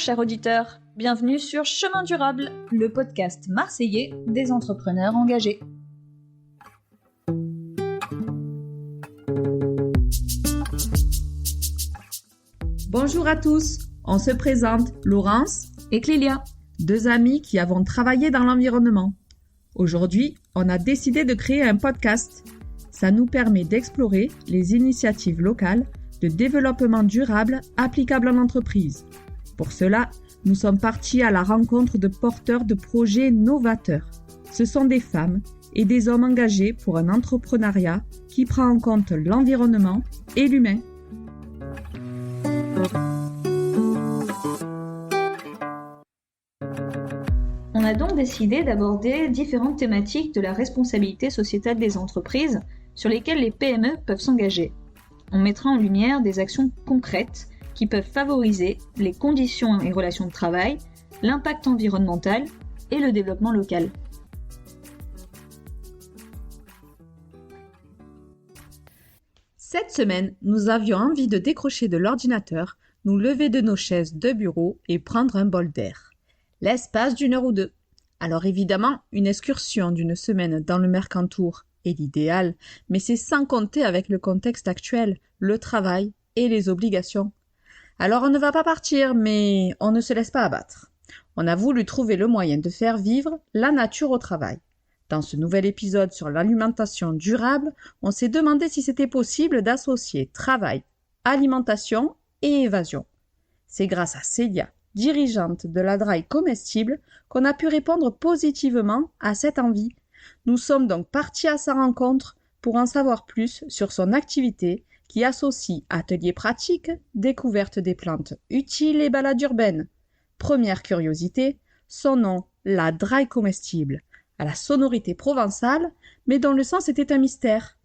chers auditeurs, bienvenue sur Chemin Durable, le podcast marseillais des entrepreneurs engagés. Bonjour à tous, on se présente Laurence et Clélia, deux amies qui avons travaillé dans l'environnement. Aujourd'hui, on a décidé de créer un podcast. Ça nous permet d'explorer les initiatives locales de développement durable applicables en entreprise. Pour cela, nous sommes partis à la rencontre de porteurs de projets novateurs. Ce sont des femmes et des hommes engagés pour un entrepreneuriat qui prend en compte l'environnement et l'humain. On a donc décidé d'aborder différentes thématiques de la responsabilité sociétale des entreprises sur lesquelles les PME peuvent s'engager. On mettra en lumière des actions concrètes qui peuvent favoriser les conditions et relations de travail, l'impact environnemental et le développement local. Cette semaine, nous avions envie de décrocher de l'ordinateur, nous lever de nos chaises de bureau et prendre un bol d'air. L'espace d'une heure ou deux. Alors évidemment, une excursion d'une semaine dans le Mercantour est l'idéal, mais c'est sans compter avec le contexte actuel, le travail et les obligations. Alors on ne va pas partir, mais on ne se laisse pas abattre. On a voulu trouver le moyen de faire vivre la nature au travail. Dans ce nouvel épisode sur l'alimentation durable, on s'est demandé si c'était possible d'associer travail, alimentation et évasion. C'est grâce à Célia, dirigeante de la Draille Comestible, qu'on a pu répondre positivement à cette envie. Nous sommes donc partis à sa rencontre pour en savoir plus sur son activité qui associe ateliers pratiques, découverte des plantes utiles et balades urbaines. Première curiosité, son nom, la Draille Comestible, à la sonorité provençale, mais dont le sens était un mystère.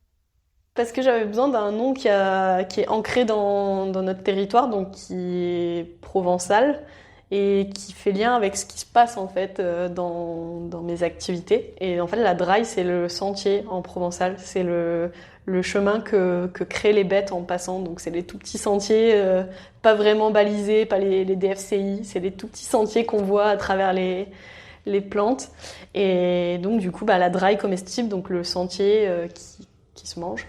Parce que j'avais besoin d'un nom qui est ancré dans notre territoire, donc qui est provençal et qui fait lien avec ce qui se passe en fait dans mes activités. Et en fait, la draille, c'est le sentier en provençal, c'est le chemin que créent les bêtes en passant. Donc c'est les tout petits sentiers, pas vraiment balisés, pas les DFCI, c'est les tout petits sentiers qu'on voit à travers les plantes. Et donc du coup, la draille comestible, donc le sentier qui se mange.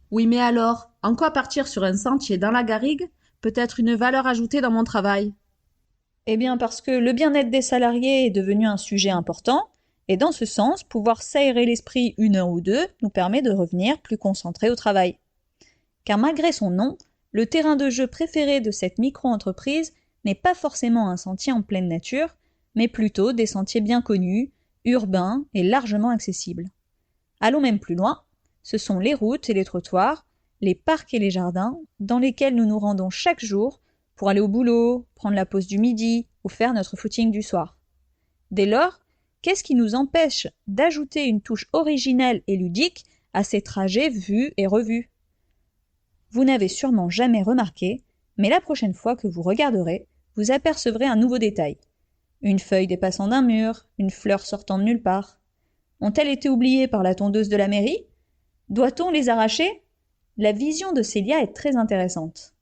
Oui, mais alors, en quoi partir sur un sentier dans la garrigue peut être une valeur ajoutée dans mon travail ? Eh bien parce que le bien-être des salariés est devenu un sujet important, et dans ce sens, pouvoir s'aérer l'esprit une heure ou deux nous permet de revenir plus concentrés au travail. Car malgré son nom, le terrain de jeu préféré de cette micro-entreprise n'est pas forcément un sentier en pleine nature, mais plutôt des sentiers bien connus, urbains et largement accessibles. Allons même plus loin, ce sont les routes et les trottoirs, les parcs et les jardins dans lesquels nous nous rendons chaque jour pour aller au boulot, prendre la pause du midi ou faire notre footing du soir. Dès lors, qu'est-ce qui nous empêche d'ajouter une touche originelle et ludique à ces trajets vus et revus ? Vous n'avez sûrement jamais remarqué, mais la prochaine fois que vous regarderez, vous apercevrez un nouveau détail. Une feuille dépassant d'un mur, une fleur sortant de nulle part. Ont-elles été oubliées par la tondeuse de la mairie ? Doit-on les arracher ? La vision de Célia est très intéressante.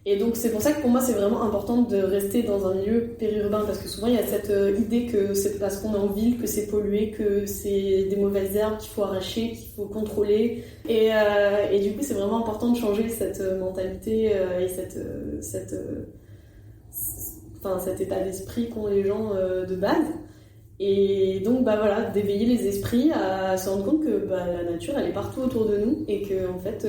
Et donc c'est pour ça que pour moi c'est vraiment important de rester dans un milieu périurbain, parce que souvent il y a cette idée que c'est parce qu'on est en ville que c'est pollué, que c'est des mauvaises herbes qu'il faut arracher, qu'il faut contrôler. Et du coup c'est vraiment important de changer cette mentalité et cet état d'esprit qu'ont les gens de base. Et donc d'éveiller les esprits à se rendre compte que la nature elle est partout autour de nous et que en fait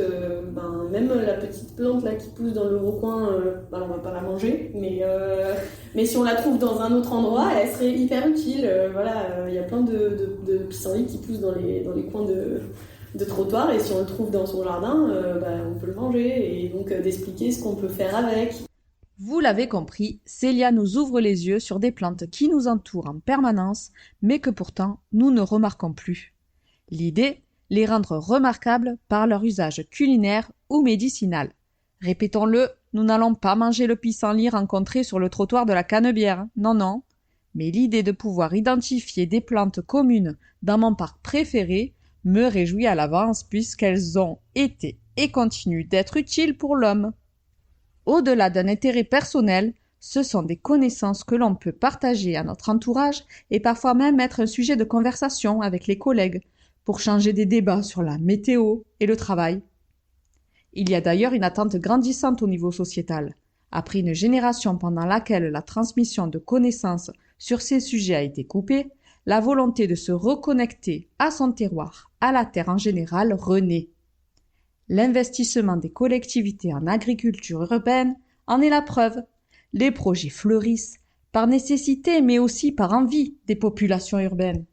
même la petite plante là qui pousse dans le recoin, on va pas la manger, mais si on la trouve dans un autre endroit elle serait hyper utile. Il y a plein de pissenlits qui poussent dans les coins de trottoir, et si on le trouve dans son jardin on peut le manger, et donc d'expliquer ce qu'on peut faire avec. Vous l'avez compris, Célia nous ouvre les yeux sur des plantes qui nous entourent en permanence, mais que pourtant nous ne remarquons plus. L'idée, les rendre remarquables par leur usage culinaire ou médicinal. Répétons-le, nous n'allons pas manger le pissenlit rencontré sur le trottoir de la Canebière, non. Mais l'idée de pouvoir identifier des plantes communes dans mon parc préféré me réjouit à l'avance puisqu'elles ont été et continuent d'être utiles pour l'homme. Au-delà d'un intérêt personnel, Ce sont des connaissances que l'on peut partager à notre entourage et parfois même être un sujet de conversation avec les collègues pour changer des débats sur la météo et le travail. Il y a d'ailleurs une attente grandissante au niveau sociétal. Après une génération pendant laquelle la transmission de connaissances sur ces sujets a été coupée, la volonté de se reconnecter à son terroir, à la terre en général, renaît. L'investissement des collectivités en agriculture urbaine en est la preuve. Les projets fleurissent, par nécessité mais aussi par envie des populations urbaines.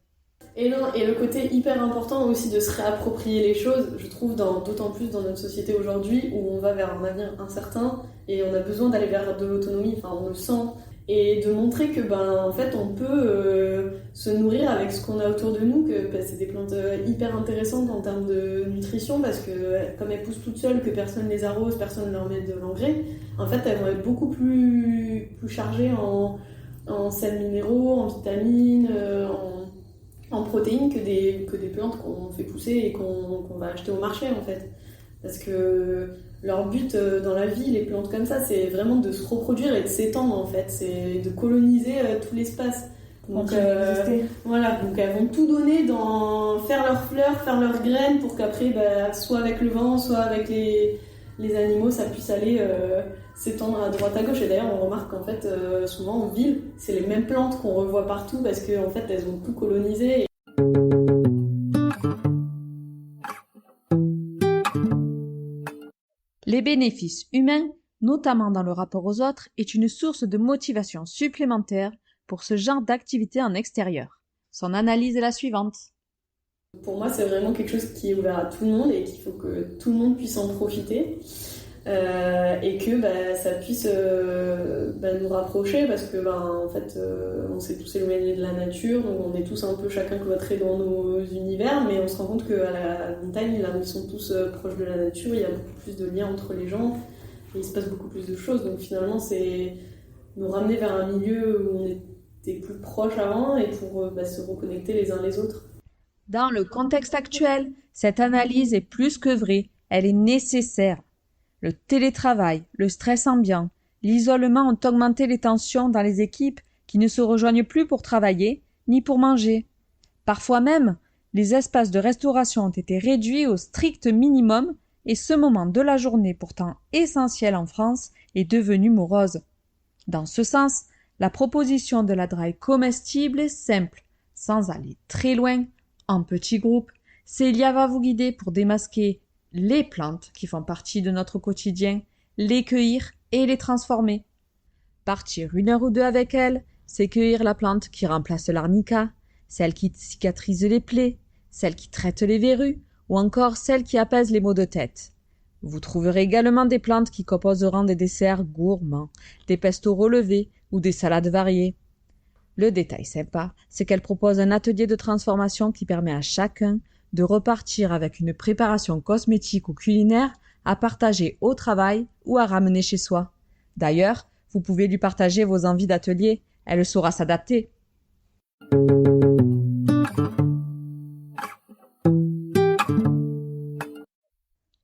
Et non, et le côté hyper important aussi de se réapproprier les choses, je trouve d'autant plus dans notre société aujourd'hui où on va vers un avenir incertain et on a besoin d'aller vers de l'autonomie, enfin on le sent, et de montrer que en fait on peut se nourrir avec ce qu'on a autour de nous, que c'est des plantes hyper intéressantes en termes de nutrition parce que comme elles poussent toutes seules, que personne les arrose, personne leur met de l'engrais, en fait elles vont être beaucoup plus chargées en sels minéraux, en vitamines, en protéines que des plantes qu'on fait pousser et qu'on va acheter au marché en fait. Parce que leur but dans la vie, les plantes comme ça, c'est vraiment de se reproduire et de s'étendre en fait, c'est de coloniser tout l'espace. Donc voilà, donc elles vont tout donner dans faire leurs fleurs, faire leurs graines pour qu'après, soit avec le vent, soit avec les animaux, ça puisse aller s'étendre à droite à gauche. Et d'ailleurs, on remarque qu'en fait, souvent en ville, c'est les mêmes plantes qu'on revoit partout parce qu'en fait, elles ont tout colonisé. Les bénéfices humains, notamment dans le rapport aux autres, est une source de motivation supplémentaire pour ce genre d'activité en extérieur. Son analyse est la suivante. Pour moi, c'est vraiment quelque chose qui est ouvert à tout le monde et qu'il faut que tout le monde puisse en profiter. Et que ça puisse nous rapprocher parce que en fait on s'est tous éloignés de la nature, donc on est tous un peu chacun cloîtrés dans nos univers, mais on se rend compte qu'à la montagne, là où ils sont tous proches de la nature, il y a beaucoup plus de liens entre les gens et il se passe beaucoup plus de choses, donc finalement c'est nous ramener vers un milieu où on était plus proches avant et pour se reconnecter les uns les autres. Dans le contexte actuel, cette analyse est plus que vraie, elle est nécessaire. Le télétravail, le stress ambiant, l'isolement ont augmenté les tensions dans les équipes qui ne se rejoignent plus pour travailler ni pour manger. Parfois même, les espaces de restauration ont été réduits au strict minimum et ce moment de la journée pourtant essentiel en France est devenu morose. Dans ce sens, la proposition de la draille comestible est simple, sans aller très loin, en petits groupes. Célia va vous guider pour démasquer les plantes qui font partie de notre quotidien, les cueillir et les transformer. Partir 1 heure ou 2 avec elle, c'est cueillir la plante qui remplace l'arnica, celle qui cicatrise les plaies, celle qui traite les verrues ou encore celle qui apaise les maux de tête. Vous trouverez également des plantes qui composeront des desserts gourmands, des pestos relevés ou des salades variées. Le détail sympa, c'est qu'elle propose un atelier de transformation qui permet à chacun de repartir avec une préparation cosmétique ou culinaire à partager au travail ou à ramener chez soi. D'ailleurs, vous pouvez lui partager vos envies d'atelier, elle saura s'adapter.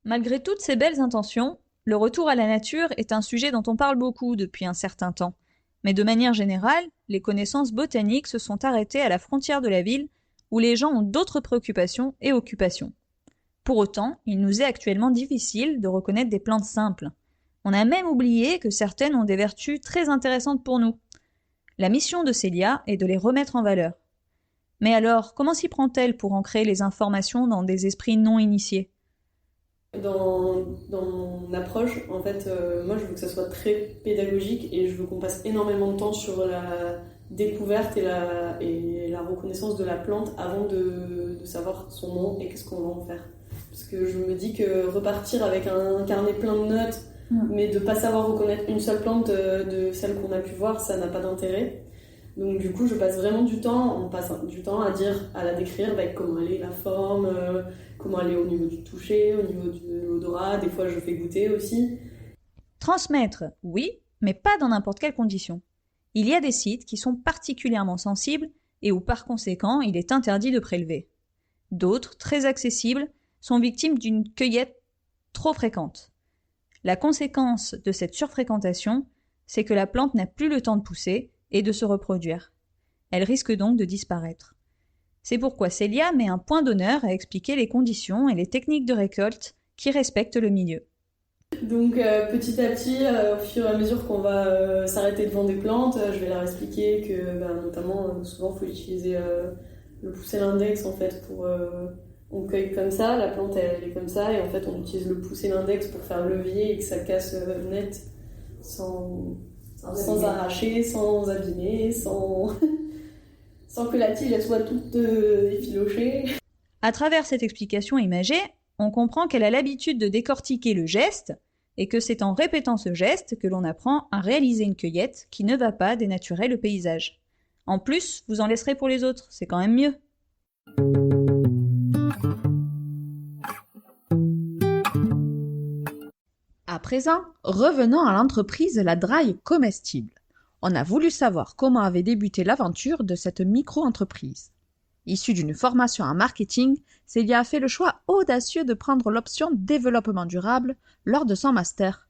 Malgré toutes ces belles intentions, le retour à la nature est un sujet dont on parle beaucoup depuis un certain temps. Mais de manière générale, les connaissances botaniques se sont arrêtées à la frontière de la ville où les gens ont d'autres préoccupations et occupations. Pour autant, il nous est actuellement difficile de reconnaître des plantes simples. On a même oublié que certaines ont des vertus très intéressantes pour nous. La mission de Célia est de les remettre en valeur. Mais alors, comment s'y prend-elle pour ancrer les informations dans des esprits non initiés ? Dans mon approche, en fait, moi je veux que ça soit très pédagogique et je veux qu'on passe énormément de temps sur la découverte et la reconnaissance de la plante avant de savoir son nom et qu'est-ce qu'on va en faire. Parce que je me dis que repartir avec un carnet plein de notes, mais de ne pas savoir reconnaître une seule plante de celle qu'on a pu voir, ça n'a pas d'intérêt. Donc du coup, on passe du temps à la décrire, comment elle est la forme, comment elle est au niveau du toucher, au niveau de l'odorat, des fois je fais goûter aussi. Transmettre, oui, mais pas dans n'importe quelle condition. Il y a des sites qui sont particulièrement sensibles et où par conséquent il est interdit de prélever. D'autres, très accessibles, sont victimes d'une cueillette trop fréquente. La conséquence de cette surfréquentation, c'est que la plante n'a plus le temps de pousser et de se reproduire. Elle risque donc de disparaître. C'est pourquoi Célia met un point d'honneur à expliquer les conditions et les techniques de récolte qui respectent le milieu. Donc petit à petit, au fur et à mesure qu'on va s'arrêter devant des plantes, je vais leur expliquer que notamment souvent il faut utiliser le poussé l'index en fait pour on cueille comme ça, la plante elle est comme ça et en fait on utilise le poussé l'index pour faire levier et que ça casse net sans arracher, sans abîmer, sans que la tige elle soit toute effilochée. À travers cette explication imagée, on comprend qu'elle a l'habitude de décortiquer le geste et que c'est en répétant ce geste que l'on apprend à réaliser une cueillette qui ne va pas dénaturer le paysage. En plus, vous en laisserez pour les autres, c'est quand même mieux. À présent, revenons à l'entreprise La Draille Comestible. On a voulu savoir comment avait débuté l'aventure de cette micro-entreprise. Issue d'une formation en marketing, Célia a fait le choix audacieux de prendre l'option développement durable lors de son master.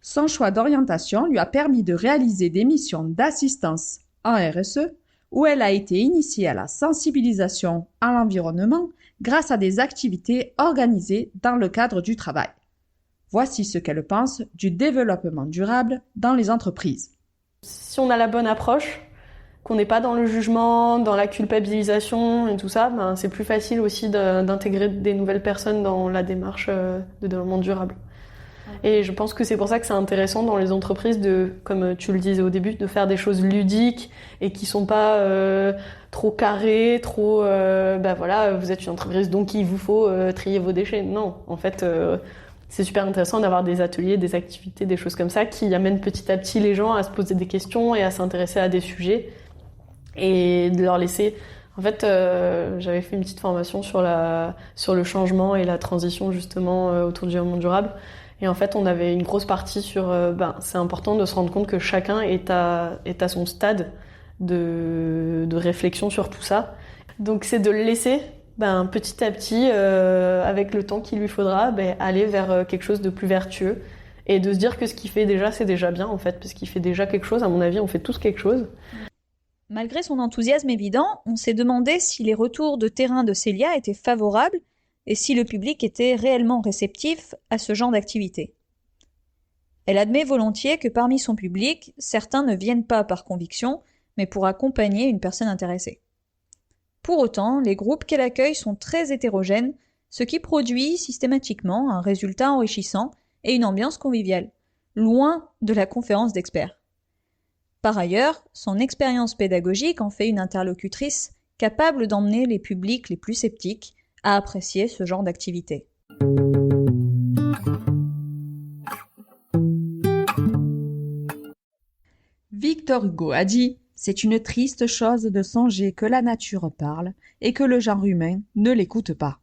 Son choix d'orientation lui a permis de réaliser des missions d'assistance en RSE, où elle a été initiée à la sensibilisation à l'environnement grâce à des activités organisées dans le cadre du travail. Voici ce qu'elle pense du développement durable dans les entreprises. Si on a la bonne approche, qu'on n'est pas dans le jugement, dans la culpabilisation et tout ça, c'est plus facile aussi d'intégrer des nouvelles personnes dans la démarche de développement durable. Et je pense que c'est pour ça que c'est intéressant dans les entreprises de, comme tu le disais au début, de faire des choses ludiques et qui sont pas trop carrées, trop vous êtes une entreprise donc il vous faut trier vos déchets. Non, en fait c'est super intéressant d'avoir des ateliers, des activités, des choses comme ça qui amènent petit à petit les gens à se poser des questions et à s'intéresser à des sujets et de leur laisser. En fait, j'avais fait une petite formation sur le changement et la transition justement autour du développement durable. Et en fait, on avait une grosse partie sur c'est important de se rendre compte que chacun est à son stade de réflexion sur tout ça. Donc c'est de le laisser petit à petit, avec le temps qu'il lui faudra, aller vers quelque chose de plus vertueux et de se dire que ce qu'il fait déjà, c'est déjà bien en fait, parce qu'il fait déjà quelque chose. À mon avis, on fait tous quelque chose. Malgré son enthousiasme évident, on s'est demandé si les retours de terrain de Célia étaient favorables et si le public était réellement réceptif à ce genre d'activité. Elle admet volontiers que parmi son public, certains ne viennent pas par conviction, mais pour accompagner une personne intéressée. Pour autant, les groupes qu'elle accueille sont très hétérogènes, ce qui produit systématiquement un résultat enrichissant et une ambiance conviviale, loin de la conférence d'experts. Par ailleurs, son expérience pédagogique en fait une interlocutrice capable d'emmener les publics les plus sceptiques à apprécier ce genre d'activité. Victor Hugo a dit « C'est une triste chose de songer que la nature parle et que le genre humain ne l'écoute pas. »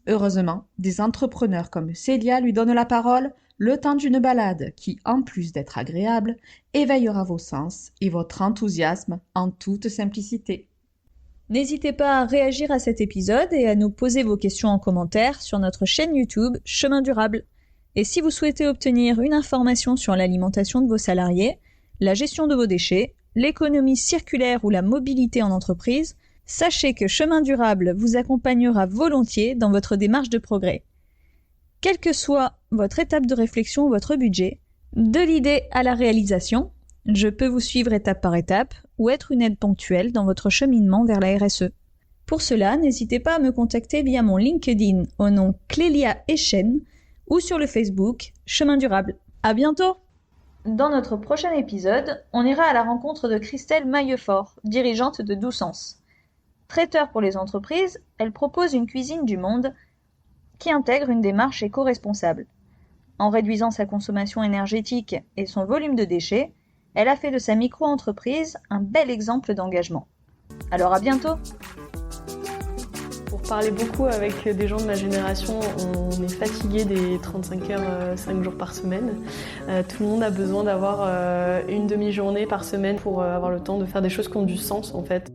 Heureusement, des entrepreneurs comme Célia lui donnent la parole le temps d'une balade qui, en plus d'être agréable, éveillera vos sens et votre enthousiasme en toute simplicité. N'hésitez pas à réagir à cet épisode et à nous poser vos questions en commentaire sur notre chaîne YouTube Chemin Durable. Et si vous souhaitez obtenir une information sur l'alimentation de vos salariés, la gestion de vos déchets, l'économie circulaire ou la mobilité en entreprise, sachez que Chemin Durable vous accompagnera volontiers dans votre démarche de progrès. Quelle que soit votre étape de réflexion ou votre budget, de l'idée à la réalisation, je peux vous suivre étape par étape ou être une aide ponctuelle dans votre cheminement vers la RSE. Pour cela, n'hésitez pas à me contacter via mon LinkedIn au nom Clélia Echen ou sur le Facebook Chemin Durable. À bientôt! Dans notre prochain épisode, on ira à la rencontre de Christelle Maillefort, dirigeante de Doussens. Traiteur pour les entreprises, elle propose une cuisine du monde qui intègre une démarche éco-responsable. En réduisant sa consommation énergétique et son volume de déchets, elle a fait de sa micro-entreprise un bel exemple d'engagement. Alors à bientôt! Pour parler beaucoup avec des gens de ma génération, on est fatigué des 35 heures 5 jours par semaine. Tout le monde a besoin d'avoir une demi-journée par semaine pour avoir le temps de faire des choses qui ont du sens en fait.